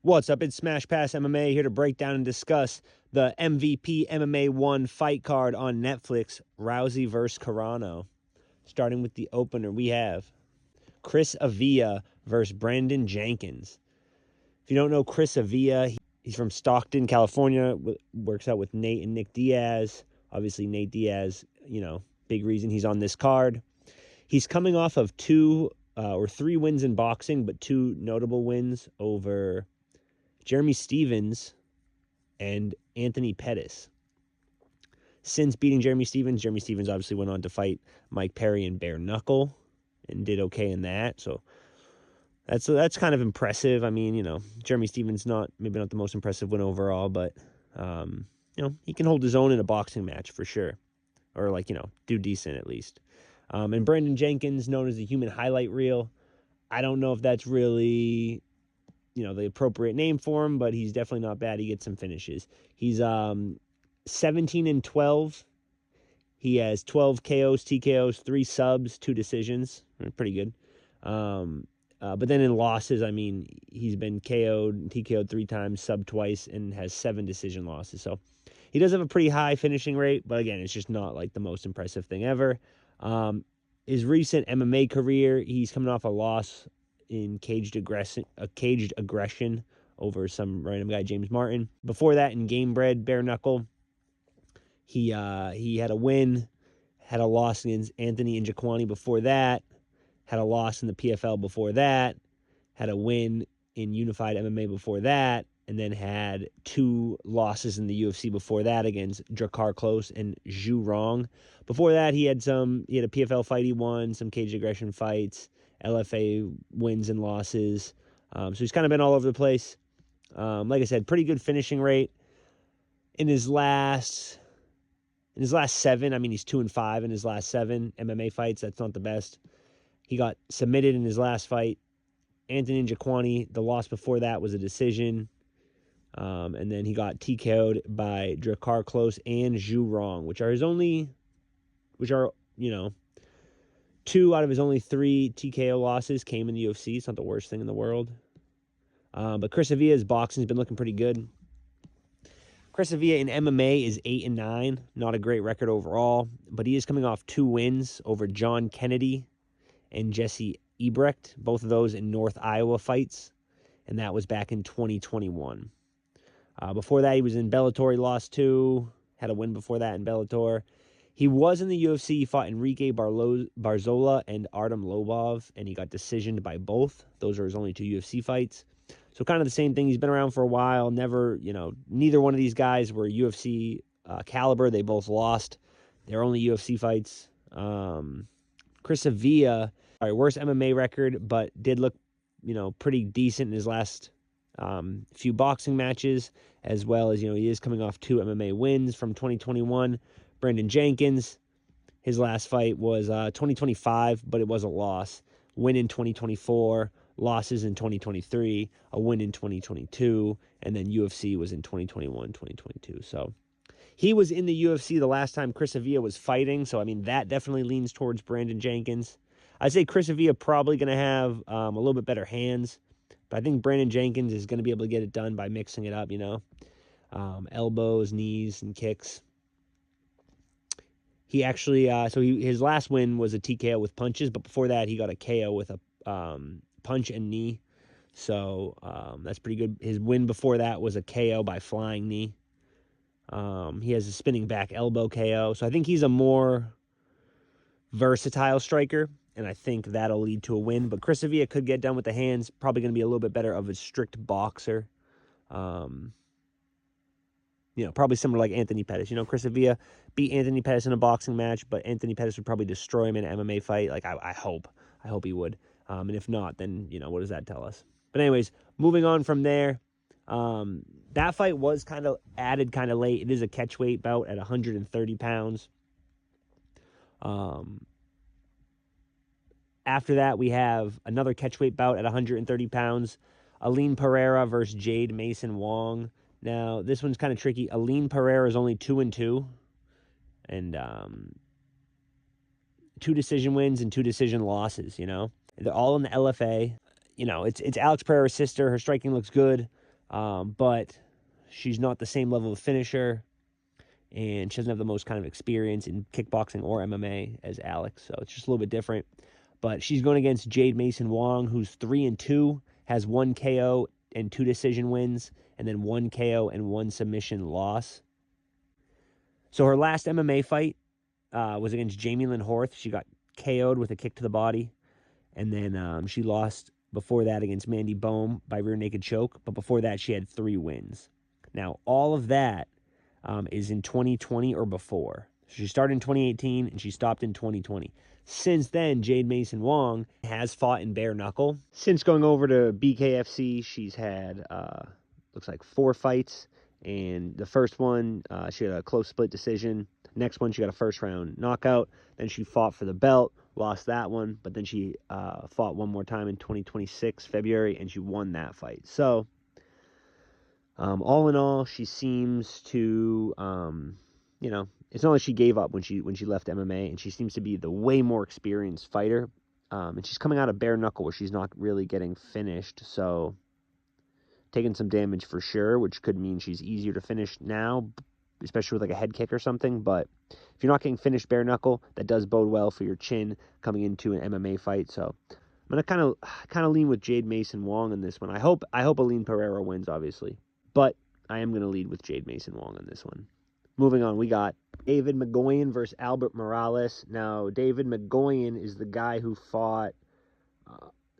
What's up? It's Smash Pass MMA here to break down and discuss the MVP MMA 1 fight card on Netflix, Rousey vs. Carano. Starting with the opener, we have Chris Avila versus Brandon Jenkins. If you don't know Chris Avila, he's from Stockton, California, works out with Nate and Nick Diaz. Obviously, Nate Diaz, big reason he's on this card. He's coming off of three wins in boxing, but two notable wins over Jeremy Stephens and Anthony Pettis. Since beating Jeremy Stephens obviously went on to fight Mike Perry in bare knuckle and did okay in that. So that's kind of impressive. I mean, Jeremy Stephens maybe not the most impressive win overall, but he can hold his own in a boxing match for sure, or do decent at least. And Brandon Jenkins, known as the human highlight reel. I don't know if that's really the appropriate name for him, but he's definitely not bad. He gets some finishes. He's 17-12. He has 12 KOs, TKOs, 3 subs, 2 decisions. Pretty good. But then in losses, I mean, he's been KO'd and TKO'd 3 times, sub twice, and has 7 decision losses. So he does have a pretty high finishing rate, but again, it's just not like the most impressive thing ever. His recent MMA career, he's coming off a loss in caged aggression over some random guy, James Martin. Before that, in game bred, bare knuckle, he had a win, had a loss against Anthony Njokuani before that, had a loss in the PFL before that, had a win in unified MMA before that, and then had 2 losses in the UFC before that against Drakkar Klose and Zhu Rong. Before that, he had a PFL fight he won, some cage aggression fights, LFA wins and losses. So he's kind of been all over the place. Like I said, pretty good finishing rate. In his last 7, I mean, he's 2-5 in his last 7 MMA fights. That's not the best. He got submitted in his last fight. Anthony Njokuani, the loss before that was a decision. And then he got TKO'd by Drakkar Klose and Zhu Rong, which are 2 out of his only 3 TKO losses came in the UFC. It's not the worst thing in the world. But Chris Avila's boxing has been looking pretty good. Chris Avila in MMA is 8-9. Not a great record overall, but he is coming off 2 wins over John Kennedy and Jesse Ebrecht, both of those in North Iowa fights, and that was back in 2021. Before that, he was in Bellator. He lost 2, had a win before that in Bellator. He was in the UFC. He fought Enrique Barzola and Artem Lobov, and he got decisioned by both. Those are his only 2 UFC fights. So kind of the same thing. He's been around for a while. Neither one of these guys were UFC caliber. They both lost their only UFC fights. Chris Avila, worst MMA record, but did look, pretty decent in his last few boxing matches, as well as, he is coming off 2 MMA wins from 2021. Brandon Jenkins, his last fight was 2025, but it was a loss. Win in 2024, losses in 2023, a win in 2022, and then UFC was in 2021, 2022. So he was in the UFC the last time Chris Avila was fighting, so, I mean, that definitely leans towards Brandon Jenkins. I'd say Chris Avila probably going to have a little bit better hands, but I think Brandon Jenkins is going to be able to get it done by mixing it up, elbows, knees, and kicks. He actually, his last win was a TKO with punches, but before that, he got a KO with a punch and knee. So that's pretty good. His win before that was a KO by flying knee. He has a spinning back elbow KO. So I think he's a more versatile striker, and I think that'll lead to a win. But Chris Avila could get done with the hands. Probably going to be a little bit better of a strict boxer. Probably similar like Anthony Pettis. Chris Avila beat Anthony Pettis in a boxing match, but Anthony Pettis would probably destroy him in an MMA fight. Like, I hope he would. And if not, then, what does that tell us? But anyways, moving on from there, that fight was kind of added kind of late. It is a catchweight bout at 130 pounds. After that, we have another catchweight bout at 130 pounds. Aline Pereira versus Jade Mason Wong. Now, this one's kind of tricky. Aline Pereira is only 2-2. And 2 decision wins and 2 decision losses, They're all in the LFA. It's Alex Pereira's sister. Her striking looks good. But she's not the same level of finisher, and she doesn't have the most kind of experience in kickboxing or MMA as Alex, so it's just a little bit different. But she's going against Jade Mason Wong, who's 3-2, has 1 KO and 2 decision wins, and then 1 KO and 1 submission loss. So her last MMA fight was against Jamie Lynn Horth. She got KO'd with a kick to the body, and then she lost before that against Mandy Bohm by rear naked choke. But before that, she had 3 wins. Now, all of that is in 2020 or before. She started in 2018 and she stopped in 2020. Since then, Jade Mason Wong has fought in bare knuckle. Since going over to BKFC, she's had, looks like 4 fights. And the first one, she had a close split decision. Next one, she got a first round knockout. Then she fought for the belt, lost that one. But then she fought one more time in 2026, February, and she won that fight. So, all in all, she seems to, it's not like she gave up when she left MMA, and she seems to be the way more experienced fighter. And she's coming out of bare knuckle where she's not really getting finished, so taking some damage for sure, which could mean she's easier to finish now, especially with like a head kick or something. But if you're not getting finished bare knuckle, that does bode well for your chin coming into an MMA fight. So I'm gonna kind of lean with Jade Mason Wong in this one. I hope Aline Pereira wins, obviously, but I am gonna lead with Jade Mason Wong on this one. Moving on, we got David McGoyan versus Albert Morales. Now, David McGoyan is the guy who fought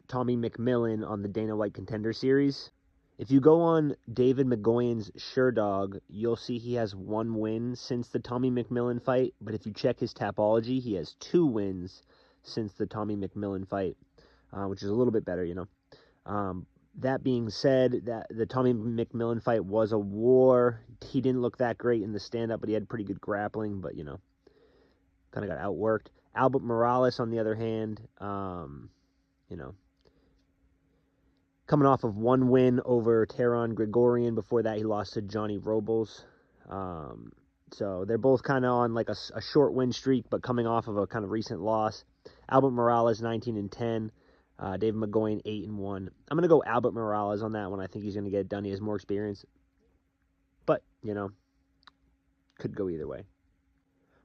Tommy McMillan on the Dana White Contender Series. If you go on David McGoyan's SureDog, you'll see he has 1 win since the Tommy McMillan fight. But if you check his Tapology, he has 2 wins since the Tommy McMillan fight, which is a little bit better, That being said, that the Tommy McMillan fight was a war. He didn't look that great in the stand-up, but he had pretty good grappling, but, kind of got outworked. Albert Morales, on the other hand, coming off of 1 win over Taron Grigorian. Before that, he lost to Johnny Robles. So they're both kind of on like a short win streak, but coming off of a kind of recent loss. Albert Morales, 19-10. David McGoyan, 8-1. I'm going to go Albert Morales on that one. I think he's going to get it done. He has more experience. But, could go either way.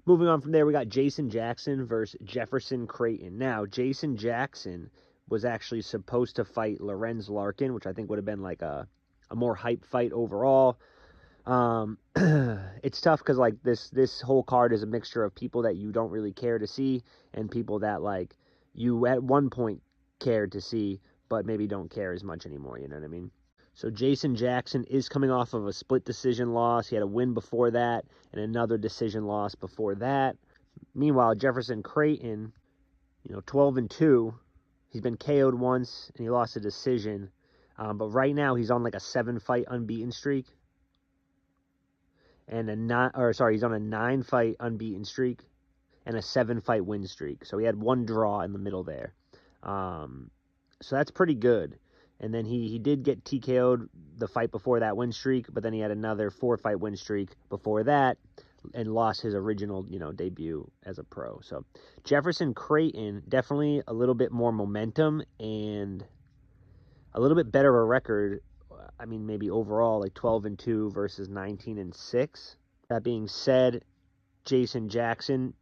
Moving on from there, we got Jason Jackson versus Jefferson Creighton. Now, Jason Jackson was actually supposed to fight Lorenz Larkin, which I think would have been like a more hype fight overall. It's tough because like this whole card is a mixture of people that you don't really care to see and people that like you at one point cared to see, but maybe don't care as much anymore, you know what I mean? So Jason Jackson is coming off of a split decision loss. He had a win before that and another decision loss before that. Meanwhile, Jefferson Creighton, 12-2. He's been KO'd once and he lost a decision. But right now he's on like a 7-fight unbeaten streak. And he's on a 9-fight unbeaten streak and a 7-fight win streak. So he had 1 draw in the middle there. So that's pretty good. And then he did get TKO'd the fight before that win streak, but then he had another 4-fight win streak before that and lost his original, debut as a pro. So Jefferson Creighton, definitely a little bit more momentum and a little bit better of a record. I mean, maybe overall like 12-2 versus 19-6. That being said, Jason Jackson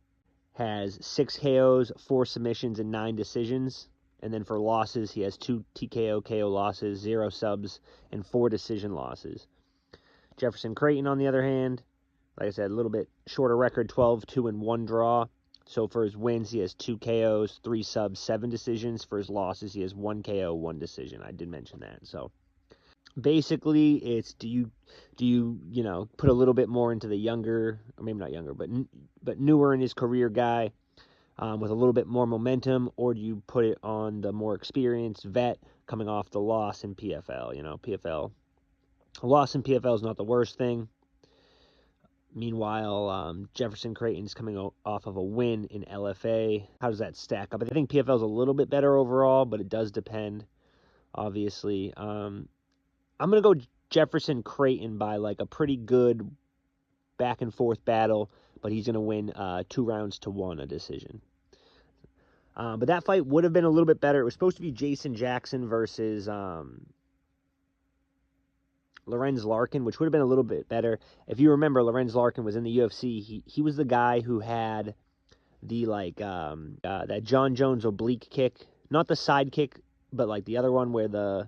has 6 KOs, 4 submissions, and 9 decisions. And then for losses, he has 2 TKO KO losses, 0 subs, and 4 decision losses. Jefferson Creighton, on the other hand, like I said, a little bit shorter record, 12-2 and 1 draw. So for his wins, he has 2 KOs, 3 subs, 7 decisions. For his losses, he has 1 KO, 1 decision. I did mention that. So basically, it's do you put a little bit more into the younger, or maybe not younger, but newer in his career guy with a little bit more momentum, or do you put it on the more experienced vet coming off the loss in PFL? A loss in PFL is not the worst thing. Meanwhile, Jefferson Creighton's coming off of a win in LFA. How does that stack up? I think PFL is a little bit better overall, but it does depend, obviously. I'm going to go Jefferson Creighton by like a pretty good back and forth battle, but he's going to win 2-1 a decision. But that fight would have been a little bit better. It was supposed to be Jason Jackson versus Lorenz Larkin, which would have been a little bit better. If you remember, Lorenz Larkin was in the UFC. He was the guy who had the that John Jones oblique kick, not the side kick, but like the other one where the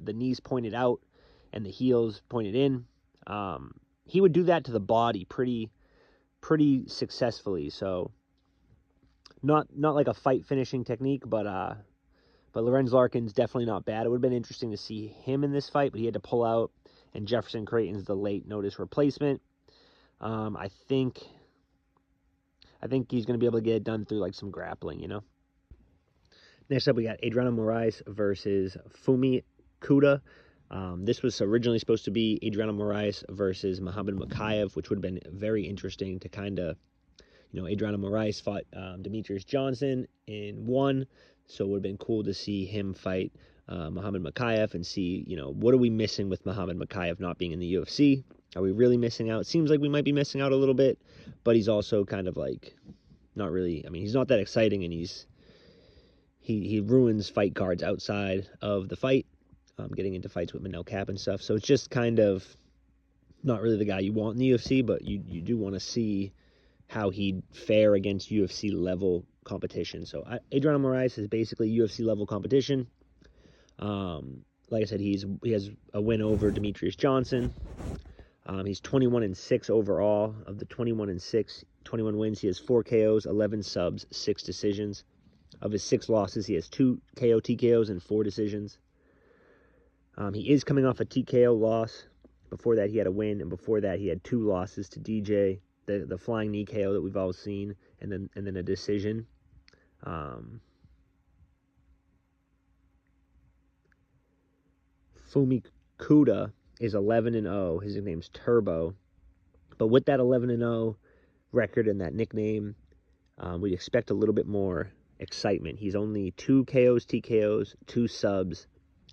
knees pointed out and the heels pointed in. He would do that to the body pretty successfully. So not like a fight finishing technique, but Lorenz Larkin's definitely not bad. It would have been interesting to see him in this fight, but he had to pull out, and Jefferson Creighton's the late notice replacement. I think he's going to be able to get it done through like some grappling, you know. Next up, we got Adriano Moraes versus Fumi Kuda. This was originally supposed to be Adriano Moraes versus Muhammad Mokaev, which would have been very interesting to kind of, you know, Adriano Moraes fought Demetrius Johnson and won, so it would have been cool to see him fight Muhammad Mokaev and see, you know, what are we missing with Muhammad Mokaev not being in the UFC? Are we really missing out? It seems like we might be missing out a little bit, but he's also kind of like not really. I mean, he's not that exciting, and he ruins fight cards outside of the fight, getting into fights with Manel Kape and stuff. So it's just kind of not really the guy you want in the UFC, but you do want to see how he'd fare against UFC level competition. So Adriano Moraes is basically UFC level competition. Like I said, he has a win over Demetrius Johnson. He's 21-6 overall. Of the 21-6, 21 wins, he has 4 KOs, 11 subs, 6 decisions. Of his 6 losses, he has 2 KO TKOs and 4 decisions. He is coming off a TKO loss. Before that, he had a win, and before that, he had 2 losses to DJ, the flying knee KO that we've all seen, and then a decision. Fumi Kuda is 11-0. His nickname's Turbo. But with that 11-0 record and that nickname, we'd expect a little bit more excitement. He's only 2 KOs, TKOs, 2 subs,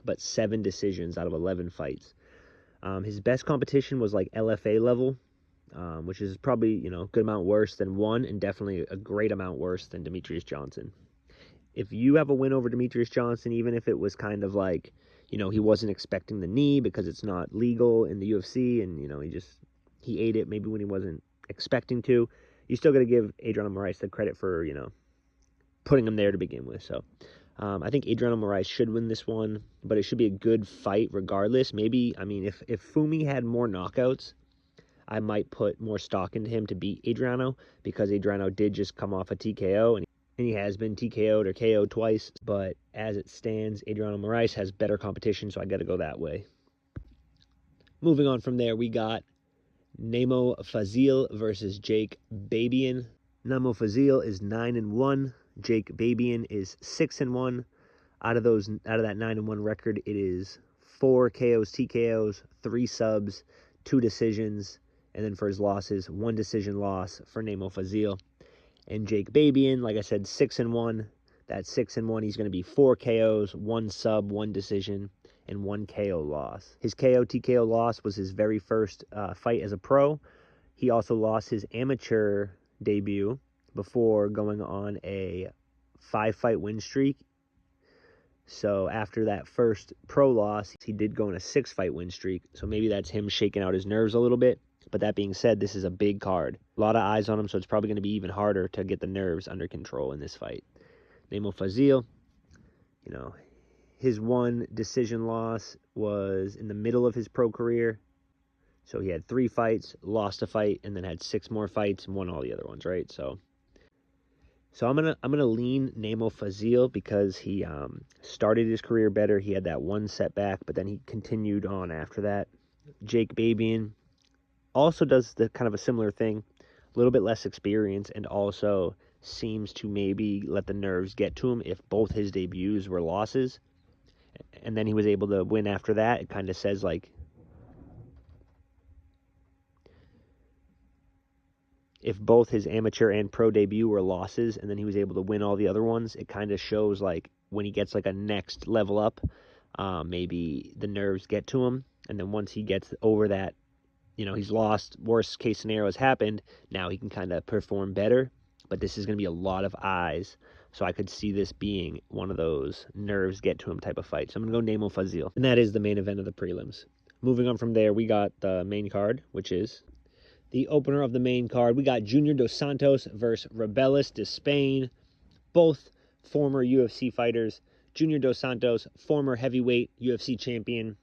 but 7 decisions out of 11 fights. His best competition was like LFA level, which is probably, you know, a good amount worse than 1 and definitely a great amount worse than Demetrius Johnson. If you have a win over Demetrius Johnson, even if it was kind of like, you know, he wasn't expecting the knee because it's not legal in the UFC, and, you know, he ate it maybe when he wasn't expecting to, you still got to give Adriano Moraes the credit for, you know, putting him there to begin with. So I think Adriano Moraes should win this one, but it should be a good fight regardless. Maybe, I mean, if Fumi had more knockouts, I might put more stock into him to beat Adriano, because Adriano did just come off a TKO, and he has been TKO'd or KO'd twice. But as it stands, Adriano Moraes has better competition, so I got to go that way. Moving on from there, we got Namo Fazil versus Jake Babian. Namo Fazil is 9-1. Jake Babian is 6-1. Out of that 9-1 record, it is 4 KOs, TKOs, 3 subs, 2 decisions, and then for his losses, 1 decision loss for Namo Fazil. And Jake Babian, like I said, 6-1. That 6-1, he's going to be 4 KOs, 1 sub, 1 decision, and 1 KO loss. His KO TKO loss was his very first fight as a pro. He also lost his amateur debut before going on a 5-fight win streak. So after that first pro loss, he did go on a 6-fight win streak. So maybe that's him shaking out his nerves a little bit. But that being said, this is a big card. A lot of eyes on him, so it's probably going to be even harder to get the nerves under control in this fight. Namo Fazil, you know, his 1 decision loss was in the middle of his pro career. So he had 3 fights, lost a fight, and then had 6 more fights and won all the other ones, right? So I'm gonna lean Namo Fazil because he started his career better. He had that 1 setback, but then he continued on after that. Jake Babian also does the kind of a similar thing, a little bit less experience, and also seems to maybe let the nerves get to him if both his debuts were losses, and then he was able to win after that. It kind of says like, if both his amateur and pro debut were losses and then he was able to win all the other ones, it kind of shows like when he gets like a next level up, maybe the nerves get to him, and then once he gets over that, you know, he's lost, worst case scenario has happened, now he can kind of perform better. But this is going to be a lot of eyes, so I could see this being one of those nerves get to him type of fights. So I'm going to go Namo Fazil, and that is the main event of the prelims. Moving on from there, we got the main card, which is the opener of the main card. We got Junior Dos Santos versus Rebelis de Spain, both former UFC fighters. Junior Dos Santos, former heavyweight UFC champion.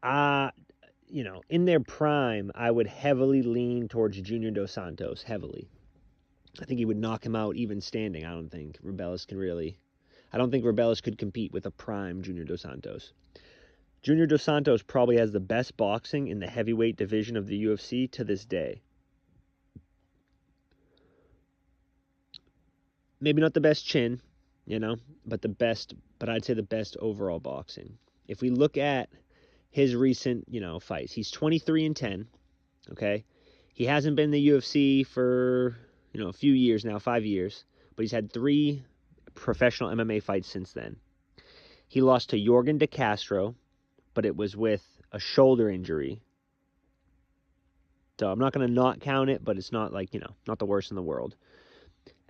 In their prime, I would heavily lean towards Junior Dos Santos, heavily. I think he would knock him out even standing. I don't think Rebelis could compete with a prime Junior Dos Santos. Junior Dos Santos probably has the best boxing in the heavyweight division of the UFC to this day. Maybe not the best chin, but I'd say the best overall boxing. If we look at his recent, fights, he's 23-10, okay? He hasn't been in the UFC for, a few years now, 5 years, but he's had 3 professional MMA fights since then. He lost to Yorgan De Castro, but it was with a shoulder injury. So I'm not going to not count it, but it's not not the worst in the world.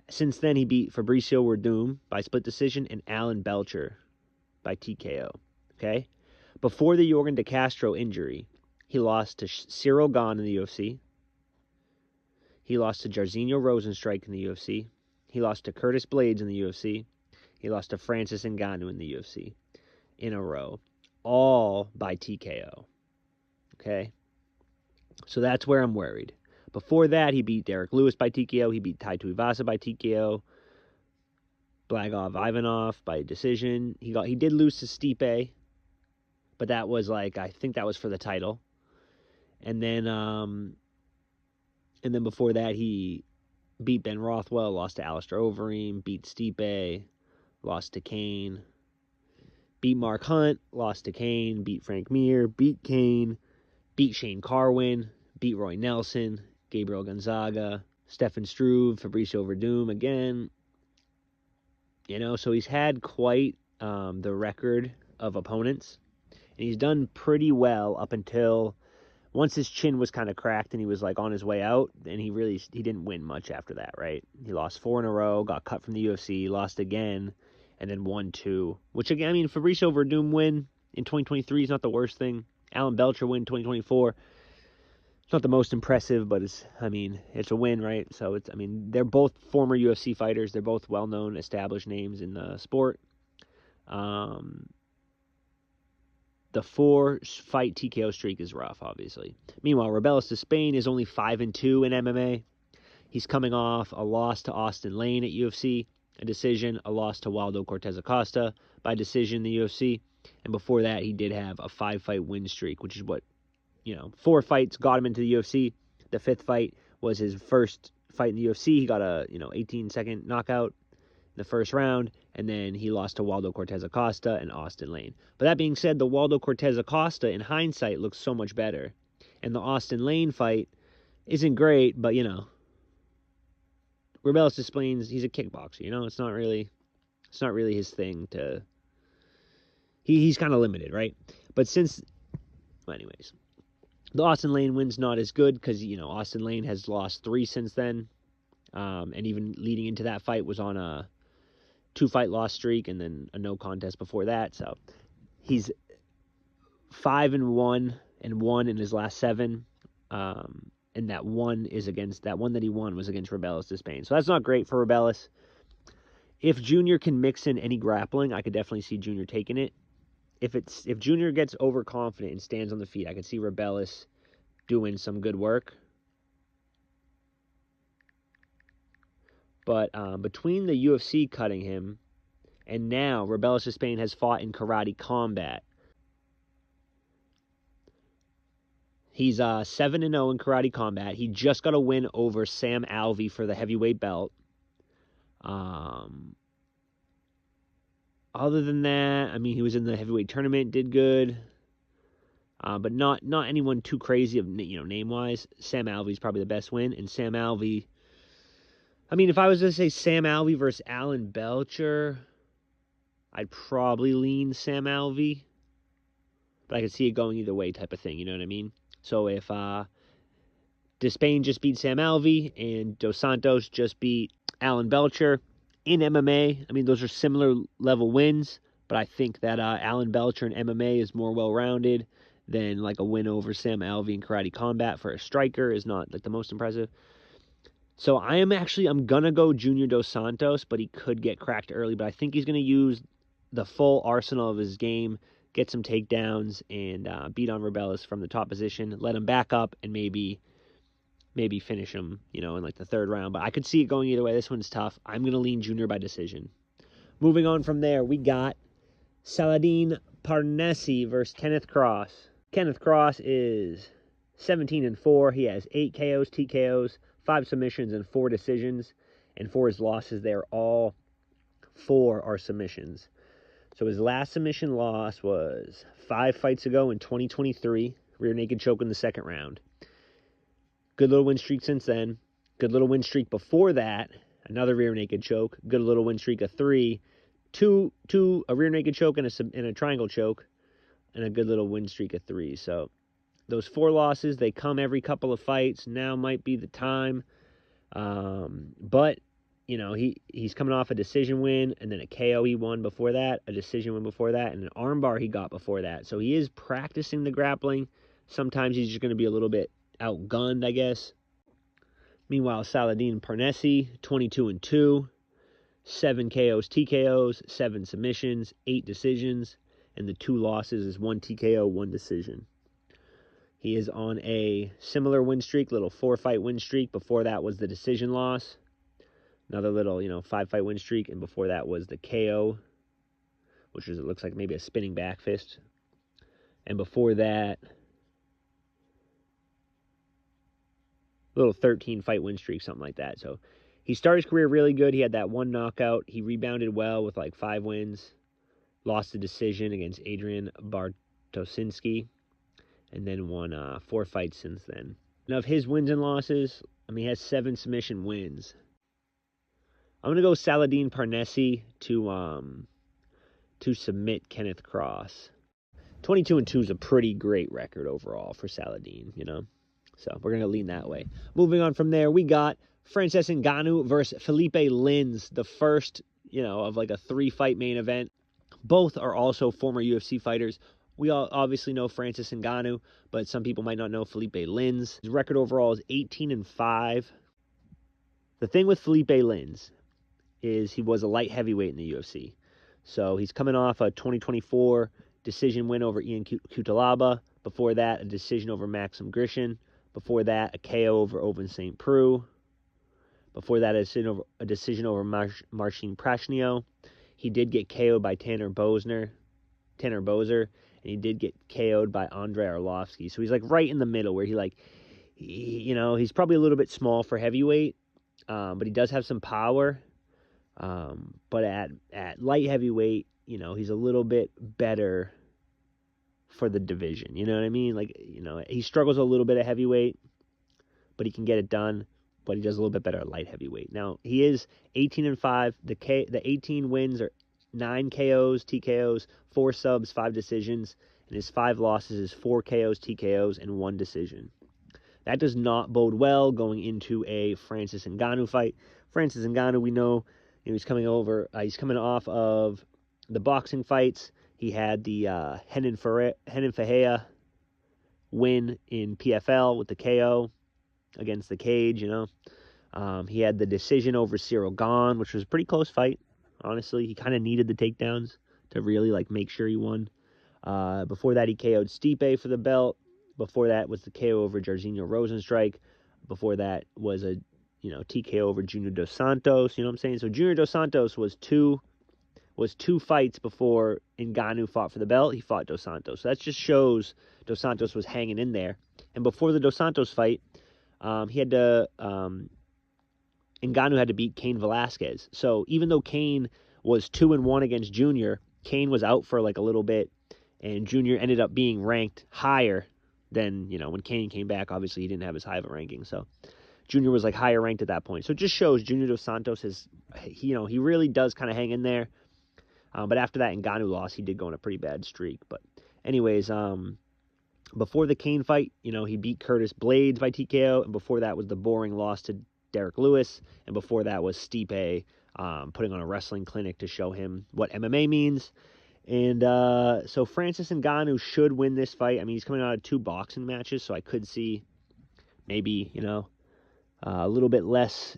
Since then, he beat Fabricio Werdum by split decision and Alan Belcher by TKO. Okay? Before the Yorgan De Castro injury, he lost to Cyril Gane in the UFC. He lost to Jairzinho Rosenstrike in the UFC. He lost to Curtis Blades in the UFC. He lost to Francis Ngannou in the UFC in a row. All by TKO. Okay? So that's where I'm worried. Before that, he beat Derek Lewis by TKO. He beat Tai Tuivasa by TKO. Blagov Ivanov by decision. He did lose to Stipe, but that was I think that was for the title. And then before that, he beat Ben Rothwell, lost to Alistair Overeem, beat Stipe, lost to Kane, beat Mark Hunt, lost to Kane, beat Frank Mir, beat Kane, beat Shane Carwin, beat Roy Nelson, Gabriel Gonzaga, Stefan Struve, Fabricio Werdum again. So he's had quite the record of opponents. And he's done pretty well up until once his chin was kind of cracked and he was on his way out, and he didn't win much after that, right? He lost 4 in a row, got cut from the UFC, lost again, and then won 2. Which again, Fabricio Werdum win in 2023 is not the worst thing. Alan Belcher win 2024. It's not the most impressive, but it's a win, right? So they're both former UFC fighters. They're both well-known, established names in the sport. The 4-fight TKO streak is rough, obviously. Meanwhile, Rebelis de Spain is only 5-2 in MMA. He's coming off a loss to Austin Lane at UFC, a decision, a loss to Waldo Cortez Acosta by decision in the UFC, and before that, he did have a 5-fight win streak, which is what 4 fights got him into the UFC. The 5th fight was his first fight in the UFC. He got a 18-second knockout in the first round, and then he lost to Waldo Cortez Acosta and Austin Lane. But that being said, the Waldo Cortez Acosta, in hindsight, looks so much better. And the Austin Lane fight isn't great, but, Rebelis de Spain, he's a kickboxer, It's not really his thing to... He's kind of limited, right? But anyways, the Austin Lane win's not as good because, Austin Lane has lost 3 since then. And even leading into that fight was on a 2-fight loss streak and then a no contest before that. So he's 5-1 in his last 7. And that one that he won was against Rebelis de Spain. So that's not great for Rebelis. If Junior can mix in any grappling, I could definitely see Junior taking it. If Junior gets overconfident and stands on the feet, I could see Rebelis doing some good work. But between the UFC cutting him and now Rebelis de Spain has fought in karate combat. He's 7-0 in karate combat. He just got a win over Sam Alvey for the heavyweight belt. Other than that, he was in the heavyweight tournament, did good. But not anyone too crazy of name-wise. Sam Alvey's probably the best win, and Sam Alvey... if I was to say Sam Alvey versus Alan Belcher, I'd probably lean Sam Alvey. But I could see it going either way type of thing, you know what I mean? So if Despain just beat Sam Alvey and Dos Santos just beat Alan Belcher in MMA, those are similar level wins. But I think that Alan Belcher in MMA is more well-rounded than like a win over Sam Alvey in Karate Combat for a striker is not like the most impressive. So I'm gonna go Junior Dos Santos, but he could get cracked early. But I think he's gonna use the full arsenal of his game, get some takedowns, and beat on Rebellis from the top position, let him back up, and maybe finish him, in like the third round. But I could see it going either way. This one's tough. I'm gonna lean Junior by decision. Moving on from there, we got Saladin Parnesi versus Kenneth Cross. Kenneth Cross is 17-4. He has 8 KOs, TKOs, 5 submissions, and 4 decisions. And for his losses, all 4 are submissions. So his last submission loss was 5 fights ago in 2023. Rear naked choke in the second round. Good little win streak since then. Good little win streak before that. Another rear naked choke. Good little win streak of 3. A rear naked choke and a triangle choke. And a good little win streak of 3. So those 4 losses, they come every couple of fights. Now might be the time. But, he's coming off a decision win and then a KO he won before that, a decision win before that, and an armbar he got before that. So he is practicing the grappling. Sometimes he's just going to be a little bit outgunned, I guess. Meanwhile, Saladin Parnesi, 22-2, 7 KOs, TKOs, 7 submissions, 8 decisions, and the 2 losses is 1 TKO, 1 decision. He is on a similar win streak, little 4-fight win streak. Before that was the decision loss. Another little, 5-fight win streak, and before that was the KO, which is, it looks like maybe a spinning back fist. And before that, little 13-fight win streak, something like that. So he started his career really good. He had that 1 knockout. He rebounded well with like 5 wins. Lost the decision against Adrian Bartosinski. And then won 4 fights since then. Now, of his wins and losses, he has 7 submission wins. I'm going to go Saladin Parnesi to submit Kenneth Cross. 22-2 is a pretty great record overall for Saladin, So we're going to lean that way. Moving on from there, we got Francis Ngannou versus Felipe Lins, the first, of like a 3-fight main event. Both are also former UFC fighters. We all obviously know Francis Ngannou, but some people might not know Felipe Lins. His record overall is 18-5. The thing with Felipe Lins is he was a light heavyweight in the UFC. So he's coming off a 2024 decision win over Ian Cutelaba. Before that, a decision over Maxim Grishin. Before that, a KO over Oven St. Preux. Before that, a decision over Marcin Prashnio. He did get KO'd by Tanner Bozer, and he did get KO'd by Andrei Arlovsky. So he's like right in the middle where he's probably a little bit small for heavyweight, but he does have some power. But at light heavyweight, he's a little bit better for the division. You know what I mean? He struggles a little bit at heavyweight, but he can get it done. But he does a little bit better at light heavyweight. Now, he is 18-5. The 18 wins are 9 KOs, TKOs, 4 subs, 5 decisions. And his 5 losses is 4 KOs, TKOs, and 1 decision. That does not bode well going into a Francis Ngannou fight. Francis Ngannou, we know, he's coming off of the boxing fights. He had the Henan Fahea win in PFL with the KO against the cage, He had the decision over Cyril Gahn, which was a pretty close fight, honestly. He kind of needed the takedowns to really, make sure he won. Before that, he KO'd Stipe for the belt. Before that was the KO over Jairzinho Rosenstrike. Before that was a, TKO over Junior Dos Santos, you know what I'm saying? So Junior Dos Santos was two fights before Ngannou fought for the belt. He fought Dos Santos. So that just shows Dos Santos was hanging in there. And before the Dos Santos fight, Ngannou had to beat Cain Velasquez. So even though Cain was 2-1 against Junior, Cain was out for a little bit, and Junior ended up being ranked higher than, when Cain came back. Obviously, he didn't have as high of a ranking, so Junior was higher ranked at that point. So it just shows Junior Dos Santos he really does kind of hang in there. But after that Ngannou loss, he did go on a pretty bad streak. But anyways, before the Cain fight, he beat Curtis Blades by TKO, and before that was the boring loss to Derek Lewis, and before that was Stipe putting on a wrestling clinic to show him what MMA means. And so Francis Ngannou should win this fight. I mean, he's coming out of 2 boxing matches, so I could see maybe, a little bit less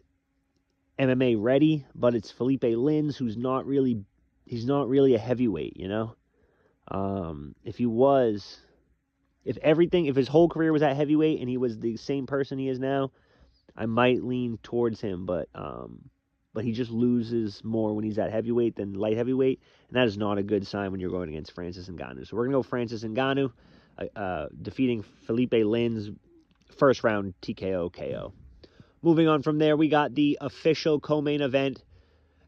MMA ready, but it's Felipe Lins, who's not really, he's not really a heavyweight, If he was, if his whole career was at heavyweight and he was the same person he is now, I might lean towards him, but he just loses more when he's at heavyweight than light heavyweight, and that is not a good sign when you're going against Francis Ngannou. So we're gonna go Francis Ngannou, defeating Felipe Lins, first round TKO KO. Moving on from there, we got the official co-main event: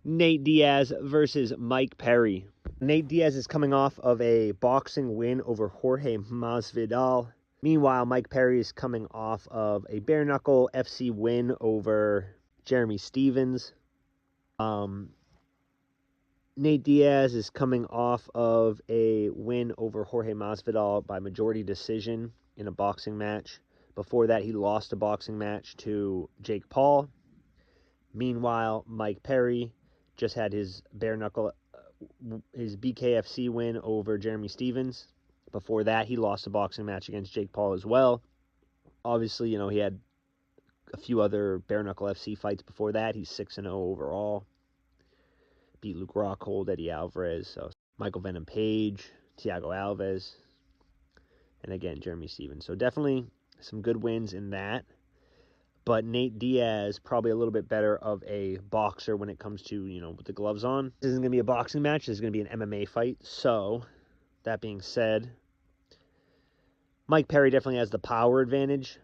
Nate Diaz versus Mike Perry. Nate Diaz is coming off of a boxing win over Jorge Masvidal. Meanwhile, Mike Perry is coming off of a bare knuckle FC win over Jeremy Stevens. Nate Diaz is coming off of a win over Jorge Masvidal by majority decision in a boxing match. Before that, he lost a boxing match to Jake Paul. Meanwhile, Mike Perry just had his bare knuckle, his BKFC win over Jeremy Stevens. Before that, he lost a boxing match against Jake Paul as well. Obviously, he had a few other bare knuckle FC fights before that. He's 6-0 overall. Beat Luke Rockhold, Eddie Alvarez, so Michael Venom Page, Thiago Alves, and again, Jeremy Stevens. So definitely some good wins in that. But Nate Diaz, probably a little bit better of a boxer when it comes to, with the gloves on. This isn't going to be a boxing match. This is going to be an MMA fight. So, that being said, Mike Perry definitely has the power advantage.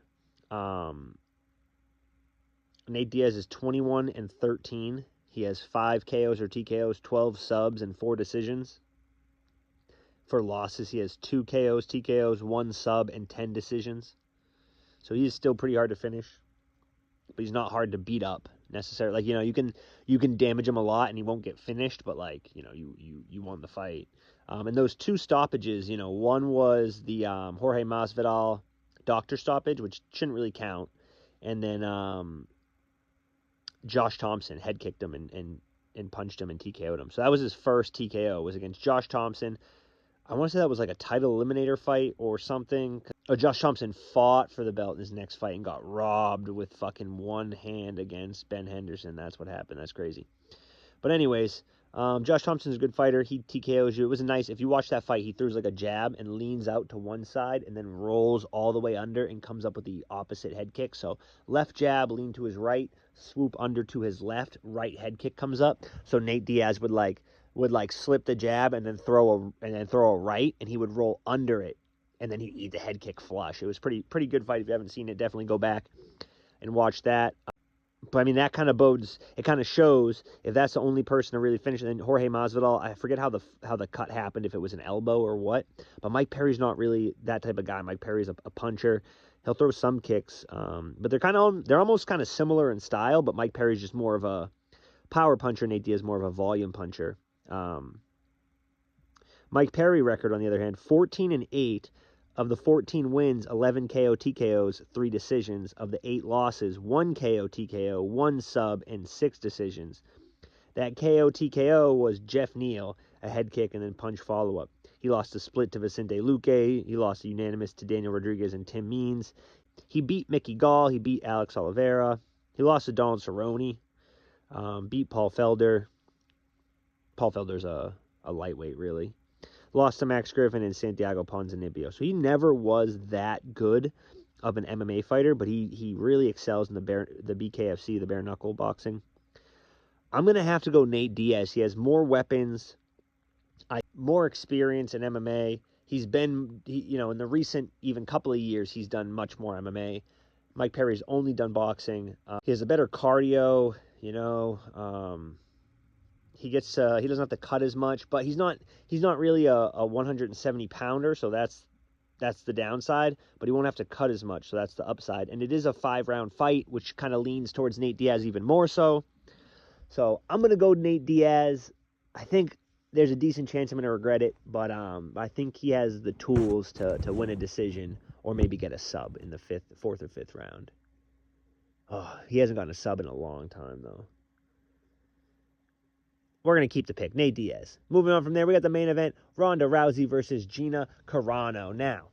Nate Diaz is 21-13. He has 5 KOs or TKOs, 12 subs, and 4 decisions. For losses, he has 2 KOs, TKOs, 1 sub, and 10 decisions. So he is still pretty hard to finish, but he's not hard to beat up necessarily. Like, you can damage him a lot and he won't get finished, but you won the fight. And those 2 stoppages, one was the Jorge Masvidal doctor stoppage, which shouldn't really count, and then Josh Thompson head kicked him and punched him and TKO'd him. So that was his first TKO, was against Josh Thompson. I want to say that was like a title eliminator fight or something. Josh Thompson fought for the belt in his next fight and got robbed with fucking one hand against Ben Henderson. That's what happened. That's crazy. But anyways, Josh Thompson's a good fighter. He TKOs you. It was nice. If you watch that fight, he throws like a jab and leans out to one side and then rolls all the way under and comes up with the opposite head kick. So left jab, lean to his right, swoop under to his left, right head kick comes up. So Nate Diaz would slip the jab and then throw a right, and he would roll under it, and then he'd eat the head kick flush. It was pretty good fight. If you haven't seen it, definitely go back and watch that. But I mean, that kind of bodes. It kind of shows if that's the only person to really finish. And then Jorge Masvidal, I forget how the cut happened, if it was an elbow or what. But Mike Perry's not really that type of guy. Mike Perry's a puncher. He'll throw some kicks, but they're almost kind of similar in style. But Mike Perry's just more of a power puncher. Nate Diaz more of a volume puncher. Mike Perry record, on the other hand, 14-8. Of the 14 wins, 11 KO TKOs, 3 decisions. Of the 8 losses, 1 KO TKO, 1 sub, and 6 decisions. That KO TKO was Jeff Neal, a head kick and then punch follow-up. He lost a split to Vicente Luque. He lost a unanimous to Daniel Rodriguez and Tim Means. He beat Mickey Gall. He beat Alex Oliveira. He lost to Donald Cerrone. Beat Paul Felder. Paul Felder's a lightweight, really. Lost to Max Griffin and Santiago Ponzinibbio. So he never was that good of an MMA fighter, but he really excels in the BKFC, the bare knuckle boxing. I'm going to have to go Nate Diaz. He has more weapons, more experience in MMA. He's been, in the recent even couple of years, he's done much more MMA. Mike Perry's only done boxing. He has a better cardio, he doesn't have to cut as much, but he's not really a 170 pounder, so that's the downside, but he won't have to cut as much, so that's the upside. And it is a 5-round fight, which kind of leans towards Nate Diaz even more so. So I'm going to go Nate Diaz. I think there's a decent chance I'm going to regret it, but I think he has the tools to win a decision or maybe get a sub in the 4th or 5th round. Oh, he hasn't gotten a sub in a long time, though. We're going to keep the pick. Nate Diaz. Moving on from there, we got the main event, Ronda Rousey versus Gina Carano. Now,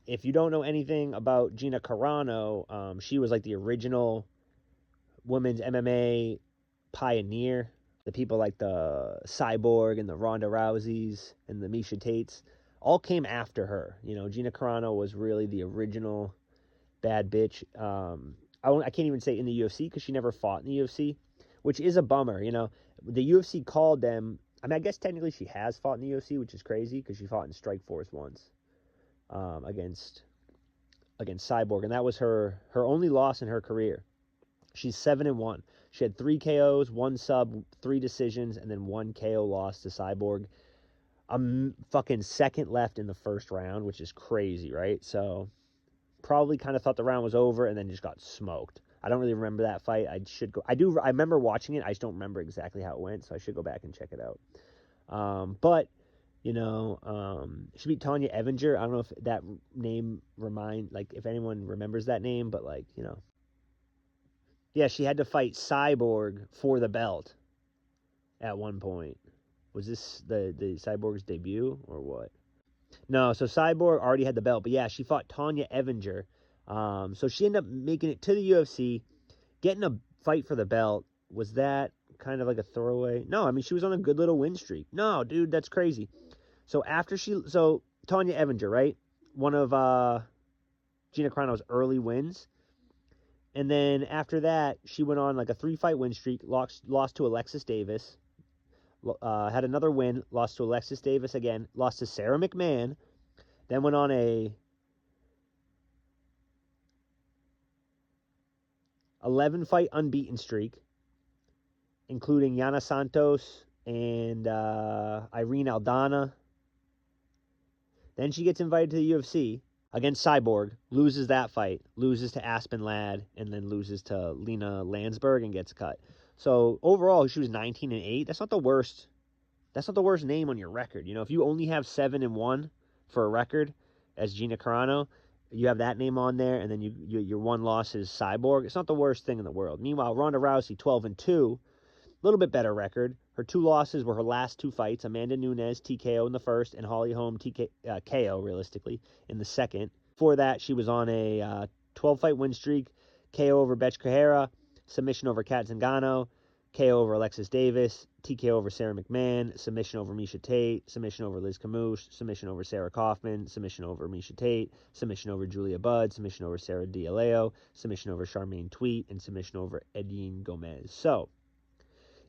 if you don't know anything about Gina Carano, she was like the original women's MMA pioneer. The people like the Cyborg and the Ronda Rouseys and the Misha Tates all came after her. You know, Gina Carano was really the original bad bitch. I can't even say in the UFC because she never fought in the UFC, which is a bummer. You know, the UFC called them. I mean, I guess technically she has fought in the UFC, which is crazy because she fought in Strikeforce once against Cyborg, and that was her only loss in her career. She's 7-1. She had 3 KOs, 1 sub, 3 decisions, and then 1 KO loss to Cyborg. Fucking second left in the first round, which is crazy, right? So probably kind of thought the round was over and then just got smoked. I don't really remember that fight. I remember watching it. I just don't remember exactly how it went, so I should go back and check it out. But you know, she beat Tanya Evinger. I don't know if that name if anyone remembers that name, but like, you know. Yeah, she had to fight Cyborg for the belt at one point. Was this the Cyborg's debut or what? No, so Cyborg already had the belt, but yeah, she fought Tanya Evinger. So she ended up making it to the UFC, getting a fight for the belt. Was that kind of like a throwaway? No, I mean, she was on a good little win streak. No, dude, that's crazy. So Tanya Evinger, right? One of Gina Carano's early wins. And then after that, she went on like a 3-fight win streak, lost to Alexis Davis, had another win, lost to Alexis Davis again, lost to Sarah McMahon, then went on a 11-fight unbeaten streak, including Yana Santos and Irene Aldana. Then she gets invited to the UFC against Cyborg, loses that fight, loses to Aspen Ladd, and then loses to Lena Landsberg and gets cut. So overall, she was 19-8. That's not the worst. That's not the worst name on your record. You know, if you only have 7-1 for a record as Gina Carano, you have that name on there, and then your one loss is Cyborg. It's not the worst thing in the world. Meanwhile, Ronda Rousey, 12-2, a little bit better record. Her 2 losses were her last 2 fights: Amanda Nunes TKO in the first, and Holly Holm KO realistically in the second. Before that, she was on a 12-fight win streak: KO over Betch Cajera, submission over Kat Zingano, KO over Alexis Davis, TKO over Sarah McMahon, submission over Misha Tate, submission over Liz Camouche, submission over Sarah Kaufman, submission over Misha Tate, submission over Julia Budd, submission over Sarah D'Aleo, submission over Charmaine Tweet, and submission over Edine Gomez. So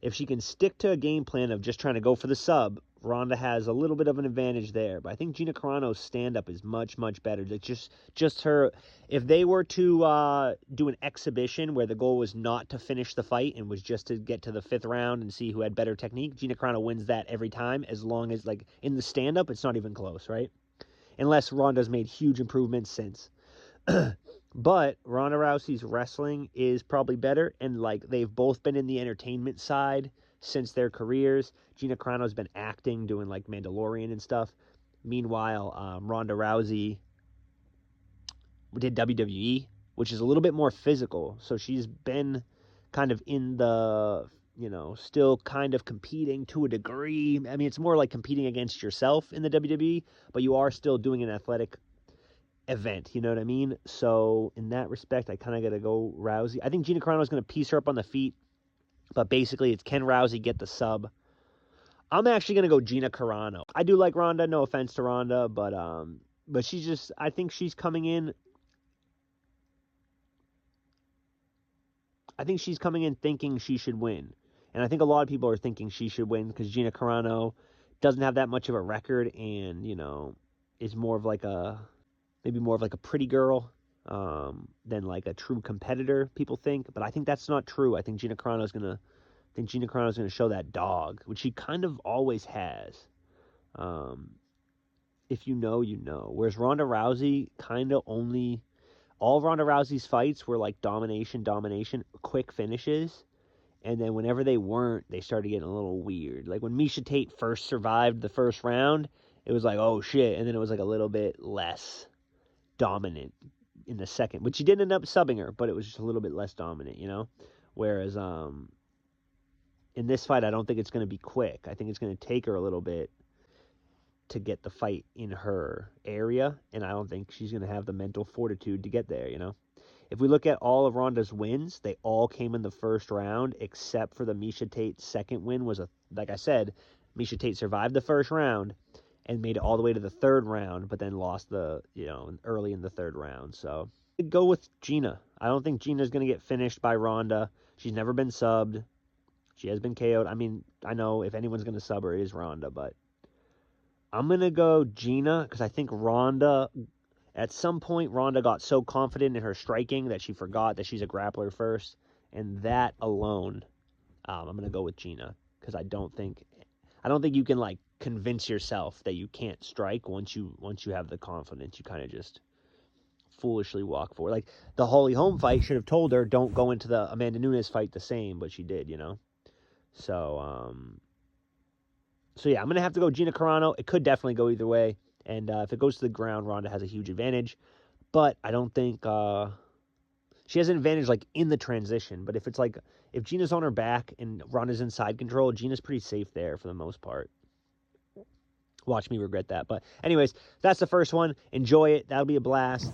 if she can stick to a game plan of just trying to go for the sub, Ronda has a little bit of an advantage there. But I think Gina Carano's stand-up is much, much better. Like just her, if they were to do an exhibition where the goal was not to finish the fight and was just to get to the 5th round and see who had better technique, Gina Carano wins that every time, as long as, like, in the stand-up, it's not even close, right? Unless Ronda's made huge improvements since. But Ronda Rousey's wrestling is probably better, and like they've both been in the entertainment side since their careers. Gina Carano's been acting, doing like Mandalorian and stuff. Meanwhile, Ronda Rousey did WWE, which is a little bit more physical. So she's been kind of in the, you know, still kind of competing to a degree. I mean, it's more like competing against yourself in the WWE, but you are still doing an athletic event, you know what I mean? So in that respect, I kind of got to go Rousey. I think Gina Carano is going to piece her up on the feet, but basically it's, can Rousey get the sub? I'm actually going to go Gina Carano. I do like Ronda, no offense to Ronda, but she's just, I think she's coming in, thinking she should win. And I think a lot of people are thinking she should win because Gina Carano doesn't have that much of a record and, you know, is more of like a, maybe more of like a pretty girl than like a true competitor, people think. But I think that's not true. I think Gina Carano's gonna show that dog, which she kind of always has. If you know, you know. Whereas Ronda Rousey kind of only, all Ronda Rousey's fights were like domination, quick finishes. And then whenever they weren't, they started getting a little weird. Like when Misha Tate first survived the first round, it was like, oh shit. And then it was like a little bit less dominant in the second, which she did end up subbing her, but it was just a little bit less dominant, you know. Whereas in this fight, I don't think it's going to be quick. I think it's going to take her a little bit to get the fight in her area, and I don't think she's going to have the mental fortitude to get there, you know? If we look at all of Ronda's wins, they all came in the first round, except for the Miesha Tate second win was like I said, Miesha Tate survived the first round and made it all the way to the third round, but then lost early in the third round. So I'd go with Gina. I don't think Gina's going to get finished by Ronda. She's never been subbed. She has been KO'd. I mean, I know if anyone's going to sub her, it is Ronda, but I'm going to go Gina because I think Ronda, at some point, Ronda got so confident in her striking that she forgot that she's a grappler first. And that alone, I'm going to go with Gina because I don't think you can like convince yourself that you can't strike once you have the confidence. You kind of just foolishly walk forward. Like the Holly Holm fight should have told her don't go into the Amanda Nunes fight the same, but she did, you know. So yeah, I'm gonna have to go Gina Carano. It could definitely go either way, and if it goes to the ground, Ronda has a huge advantage, but I don't think she has an advantage like in the transition. But if it's like if Gina's on her back and Ronda's in side control, Gina's pretty safe there for the most part. Watch me regret that. But anyways, that's the first one. Enjoy it. That'll be a blast.